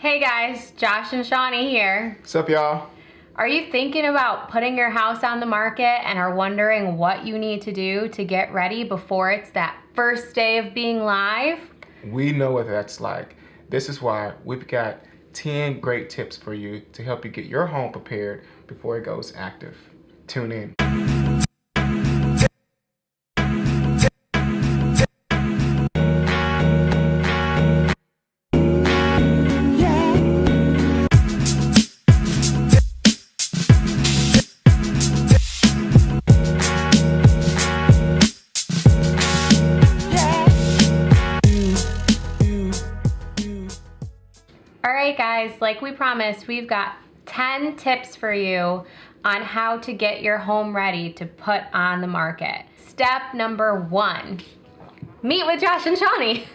Hey guys, Josh and Shawnee here. What's up, y'all? Are you thinking about putting your house on the market and are wondering what you need to do to get ready before it's that first day of being live? We know what that's like. This is why we've got 10 great tips for you to help you get your home prepared before it goes active. Tune in. Alright guys, like we promised, we've got 10 tips for you on how to get your home ready to put on the market. Step number 1, meet with Josh and Shawnee.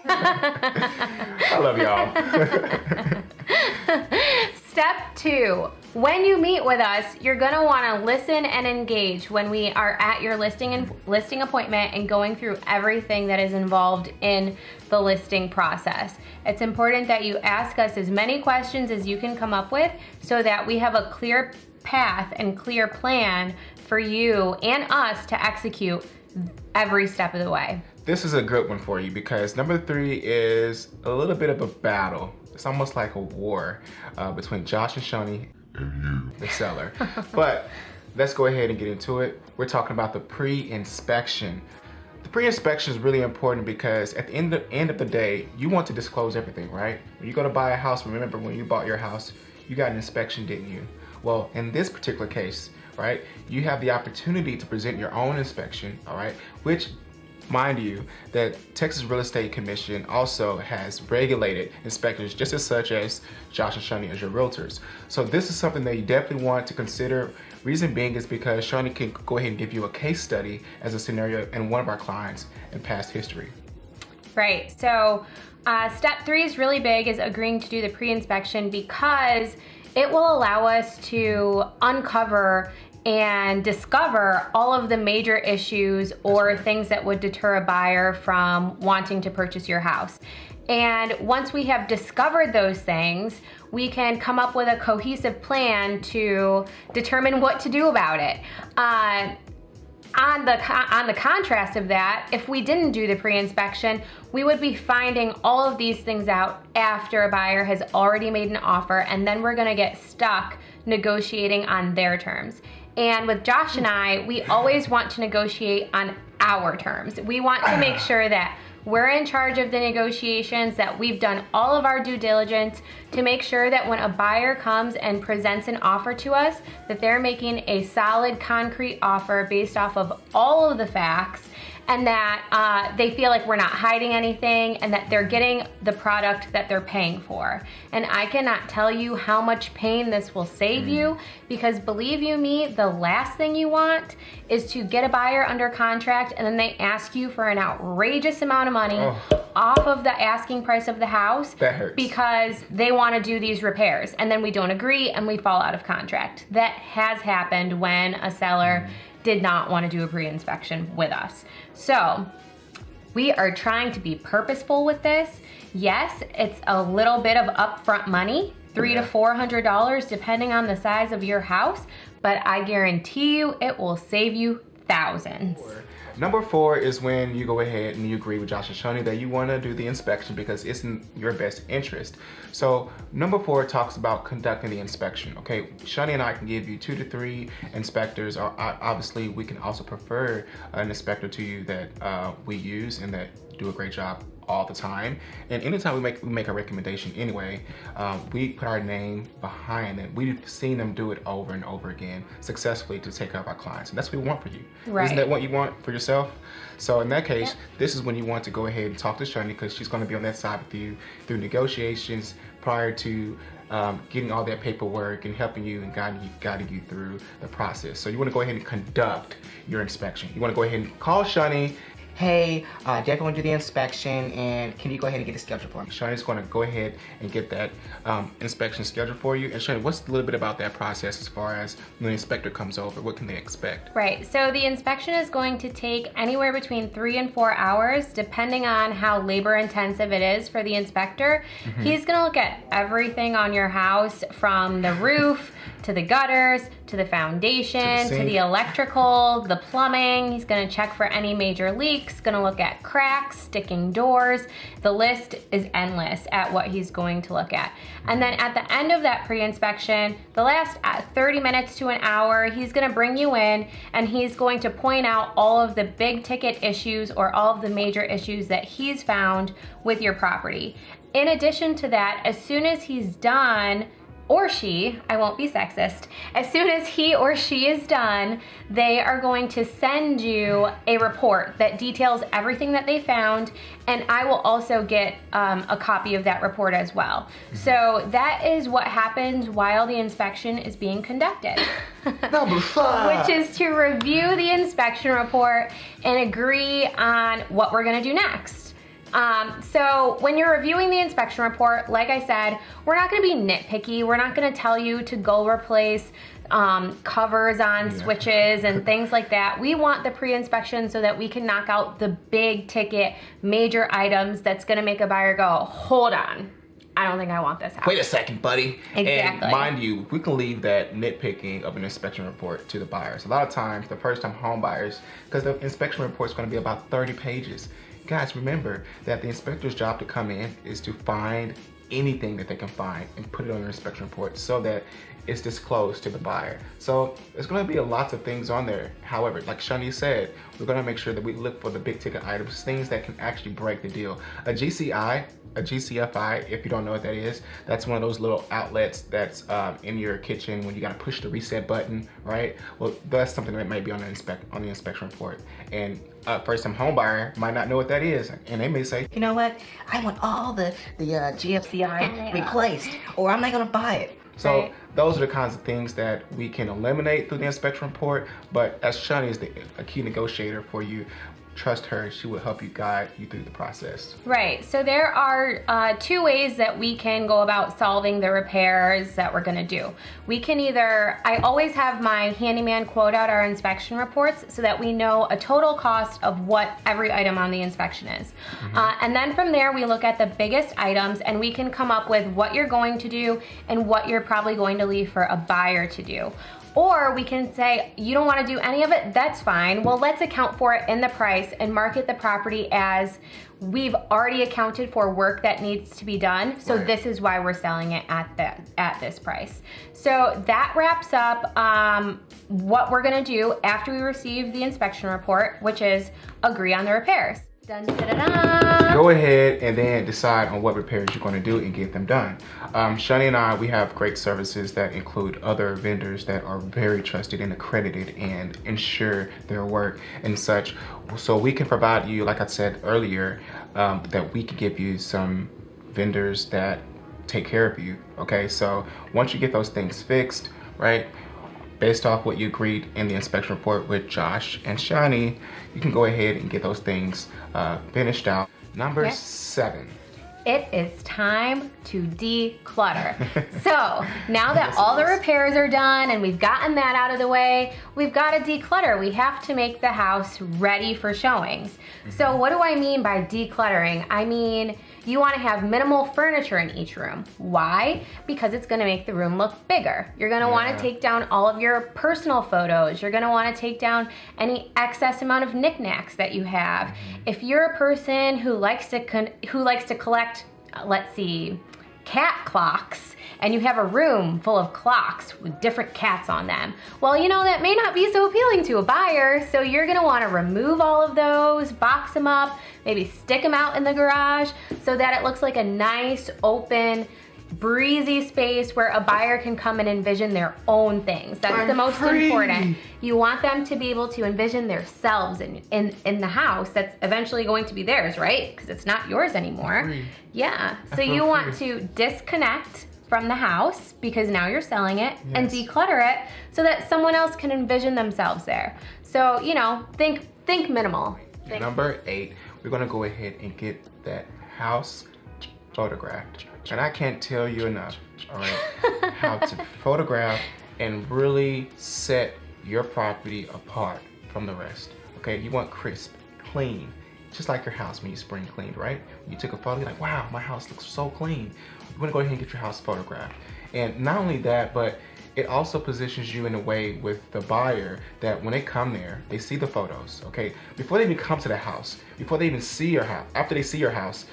I love y'all. Step 2, when you meet with us, you're gonna wanna listen and engage when we are at your listing appointment and going through everything that is involved in the listing process. It's important that you ask us as many questions as you can come up with so that we have a clear path and clear plan for you and us to execute every step of the way. This is a good one for you because number 3 is a little bit of a battle. It's almost like a war between Josh and Shawnee and you, the seller. But let's go ahead and get into it. We're talking about the pre-inspection. The pre-inspection is really important because at the end of the day, you want to disclose everything, right? When you go to buy a house, remember when you bought your house, you got an inspection, didn't you? Well, in this particular case, right, you have the opportunity to present your own inspection, all right, which, mind you, that Texas Real Estate Commission also has regulated inspectors just as such as Josh and Shawnee as your realtors. So this is something that you definitely want to consider. Reason being is because Shawnee can go ahead and give you a case study as a scenario in one of our clients in past history. Right, so step 3 is really big, is agreeing to do the pre-inspection because it will allow us to uncover and discover all of the major issues or things that would deter a buyer from wanting to purchase your house. And once we have discovered those things, we can come up with a cohesive plan to determine what to do about it. On the contrast of that, if we didn't do the pre-inspection, we would be finding all of these things out after a buyer has already made an offer, and then we're gonna get stuck negotiating on their terms. And with Josh and I, we always want to negotiate on our terms. We want to make sure that we're in charge of the negotiations, that we've done all of our due diligence to make sure that when a buyer comes and presents an offer to us, that they're making a solid, concrete offer based off of all of the facts, and that they feel like we're not hiding anything and that they're getting the product that they're paying for. And I cannot tell you how much pain this will save you, because believe you me, the last thing you want is to get a buyer under contract and then they ask you for an outrageous amount of money off of the asking price of the house. That hurts. Because they want to do these repairs and then we don't agree and we fall out of contract. That has happened when a seller did not want to do a pre-inspection with us. So we are trying to be purposeful with this. Yes, it's a little bit of upfront money, $300 to $400 depending on the size of your house, but I guarantee you it will save you thousands. Number 4 is when you go ahead and you agree with Josh and Shawnee that you want to do the inspection because it's in your best interest. So number 4 talks about conducting the inspection. Okay, Shawnee and I can give you 2 to 3 inspectors, or obviously we can also prefer an inspector to you that we use and that do a great job all the time. And anytime we make a recommendation anyway, we put our name behind it. We've seen them do it over and over again successfully to take care of our clients. And that's what we want for you. Right. Isn't that what you want for yourself? So in that case, this is when you want to go ahead and talk to Shawnee because she's going to be on that side with you through negotiations prior to getting all that paperwork and helping you and guiding you through the process. So you want to go ahead and conduct your inspection. You want to go ahead and call Shawnee hey, Jack, I want to do the inspection, and can you go ahead and get it scheduled for me? Shawnee's going to go ahead and get that inspection scheduled for you. And Shawnee, what's a little bit about that process as far as when the inspector comes over? What can they expect? Right, so the inspection is going to take anywhere between 3 and 4 hours, depending on how labor intensive it is for the inspector. He's gonna look at everything on your house, from the roof to the gutters, to the foundation, to the electrical, the plumbing. He's gonna check for any major leaks, gonna look at cracks, sticking doors. The list is endless at what he's going to look at. And then at the end of that pre-inspection, the last 30 minutes to an hour, he's gonna bring you in and he's going to point out all of the big ticket issues or all of the major issues that he's found with your property. In addition to that, as soon as he's done, or she, I won't be sexist, as soon as he or she is done, they are going to send you a report that details everything that they found, and I will also get a copy of that report as well. So that is what happens while the inspection is being conducted. Number 5. Which is to review the inspection report and agree on what we're gonna do next. So when you're reviewing the inspection report, like I said, we're not gonna be nitpicky. We're not gonna tell you to go replace covers on switches and things like that. We want the pre-inspection so that we can knock out the big ticket, major items that's gonna make a buyer go, hold on, I don't think I want this house. Wait a second, buddy. Exactly. And mind you, we can leave that nitpicking of an inspection report to the buyers. A lot of times, the first-time home buyers, because the inspection report is going to be about 30 pages. Guys, remember that the inspector's job to come in is to find anything that they can find and put it on their inspection report so that it's disclosed to the buyer. So there's going to be lots of things on there. However, like Shawnee said, we're going to make sure that we look for the big ticket items, things that can actually break the deal. A GCFI, if you don't know what that is, that's one of those little outlets that's in your kitchen when you got to push the reset button, right? Well, that's something that might be on the inspection report. And first-time home buyer might not know what that is, and they may say, You know what? I want all the GFCI replaced, or I'm not gonna buy it. So those are the kinds of things that we can eliminate through the inspection report, but as Shawnee is a key negotiator for you, trust her, she will help you guide you through the process. Right, so there are 2 ways that we can go about solving the repairs that we're gonna do. We can either, I always have my handyman quote out our inspection reports so that we know a total cost of what every item on the inspection is. And then from there, we look at the biggest items and we can come up with what you're going to do and what you're probably going to leave for a buyer to do. Or we can say, you don't want to do any of it, that's fine. Well, let's account for it in the price and market the property as we've already accounted for work that needs to be done. So this is why we're selling it at this price. So that wraps up what we're gonna do after we receive the inspection report, which is agree on the repairs. Dun, da, da, da. Go ahead and then decide on what repairs you're going to do and get them done. Shawnee and I, we have great services that include other vendors that are very trusted and accredited and ensure their work and such. So we can provide you, like I said earlier, that we can give you some vendors that take care of you. Okay, so once you get those things fixed, right, based off what you agreed in the inspection report with Josh and Shawnee, you can go ahead and get those things finished out. Number 7. It is time to declutter. So now that all the repairs are done and we've gotten that out of the way, we've got to declutter. We have to make the house ready for showings. So what do I mean by decluttering? I mean, you want to have minimal furniture in each room. Why? Because it's going to make the room look bigger. You're going to want to take down all of your personal photos. You're going to want to take down any excess amount of knickknacks that you have. If you're a person who likes to collect, let's see, cat clocks, and you have a room full of clocks with different cats on them, well, you know, that may not be so appealing to a buyer, so you're gonna wanna remove all of those, box them up, maybe stick them out in the garage so that it looks like a nice, open, breezy space where a buyer can come and envision their own things. That's the most important. You want them to be able to envision themselves in the house that's eventually going to be theirs, right? Because it's not yours anymore. Yeah, so you want to disconnect from the house because now you're selling it and declutter it so that someone else can envision themselves there. So, you know, think minimal. Number 8, we're gonna go ahead and get that house photographed. And I can't tell you enough, all right, how to photograph and really set your property apart from the rest. Okay, you want crisp, clean, just like your house when you spring cleaned, right? When you took a photo, you're like, wow, my house looks so clean. You're gonna go ahead and get your house photographed. And not only that, but it also positions you in a way with the buyer that when they come there, they see the photos, okay? Before they even come to the house, before they even see your house, after they see your house,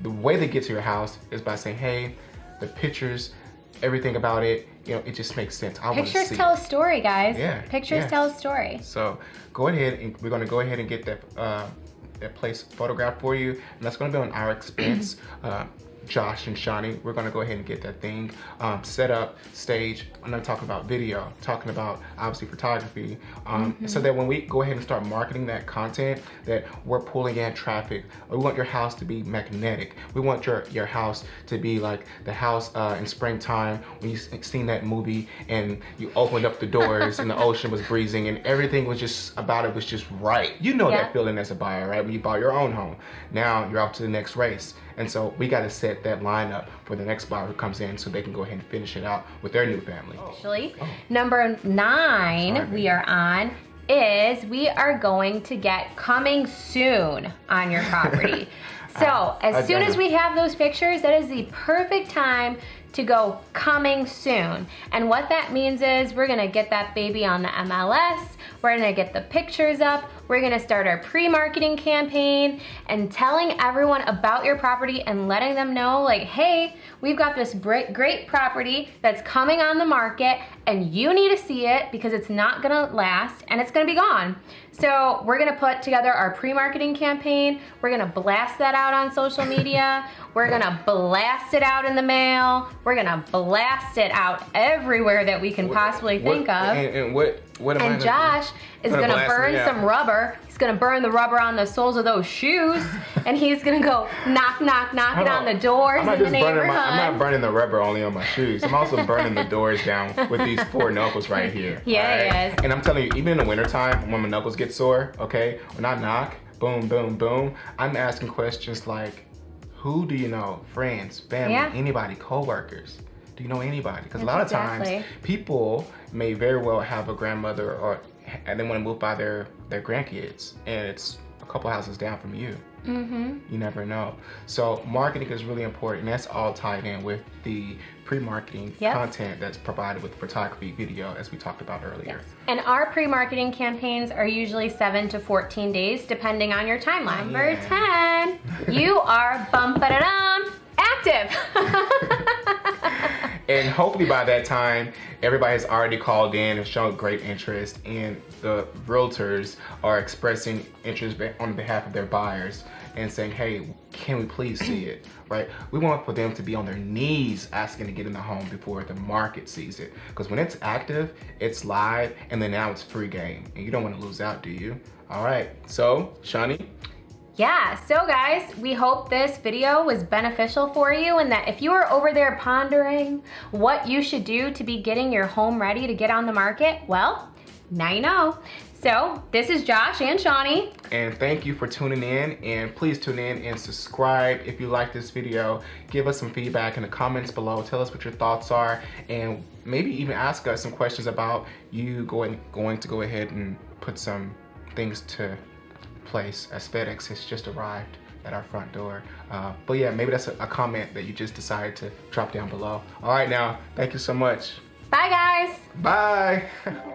the way they get to your house is by saying, hey, the pictures, everything about it, you know, it just makes sense. I want to see it. Pictures tell a story, guys. Yeah. Pictures tell a story. So go ahead and we're gonna go ahead and get that place photographed for you, and that's gonna be on our expense. Josh and Shani, we're gonna go ahead and get that thing set up, stage. I'm not talking about video, talking about obviously photography, so that when we go ahead and start marketing that content, that we're pulling in traffic. We want your house to be magnetic. We want your house to be like the house in springtime when you seen that movie and you opened up the doors and the ocean was breezing and everything was just about it was just right. You know that feeling as a buyer, right? When you buy your own home. Now you're off to the next race. And so we got to set that lineup for the next buyer who comes in so they can go ahead and finish it out with their new family. Actually, number 9 we are on is we are going to get coming soon on your property. So as soon as we have those pictures, that is the perfect time to go coming soon. And what that means is we're gonna get that baby on the MLS, we're gonna get the pictures up, we're gonna start our pre-marketing campaign and telling everyone about your property and letting them know like, hey, we've got this great property that's coming on the market and you need to see it because it's not gonna last and it's gonna be gone. So we're gonna put together our pre-marketing campaign, we're gonna blast that out on social media, we're gonna blast it out in the mail, we're gonna blast it out everywhere that we can possibly think of. And what am I And Josh is gonna burn some rubber. He's gonna burn the rubber on the soles of those shoes, and he's gonna go knock it on the doors in the neighborhood. I'm not burning the rubber only on my shoes. I'm also burning the doors down with these 4 knuckles right here. Yeah, right? He is. And I'm telling you, even in the wintertime, when my knuckles get sore, okay, when I knock, boom, boom, boom, I'm asking questions like, who do you know? Friends, family, anybody, co-workers? Do you know anybody? Because a lot of times people may very well have a grandmother and they want to move by their grandkids and it's a couple houses down from you. You never know. So marketing is really important. That's all tied in with the pre-marketing content that's provided with photography, video, as we talked about earlier. And our pre-marketing campaigns are usually 7 to 14 days, depending on your timeline. Number 10, you are active. And hopefully by that time, everybody has already called in and shown great interest, and the realtors are expressing interest on behalf of their buyers and saying, hey, can we please see it, right? We want for them to be on their knees asking to get in the home before the market sees it. Because when it's active, it's live, and then now it's free game. And you don't want to lose out, do you? All right, so, Shani? Yeah, so guys, we hope this video was beneficial for you and that if you are over there pondering what you should do to be getting your home ready to get on the market, well, now you know. So this is Josh and Shani. And thank you for tuning in, and please tune in and subscribe if you like this video. Give us some feedback in the comments below. Tell us what your thoughts are, and maybe even ask us some questions about you going to go ahead and put some things to place as FedEx has just arrived at our front door. But yeah, maybe that's a comment that you just decided to drop down below. All right, now, thank you so much. Bye, guys. Bye.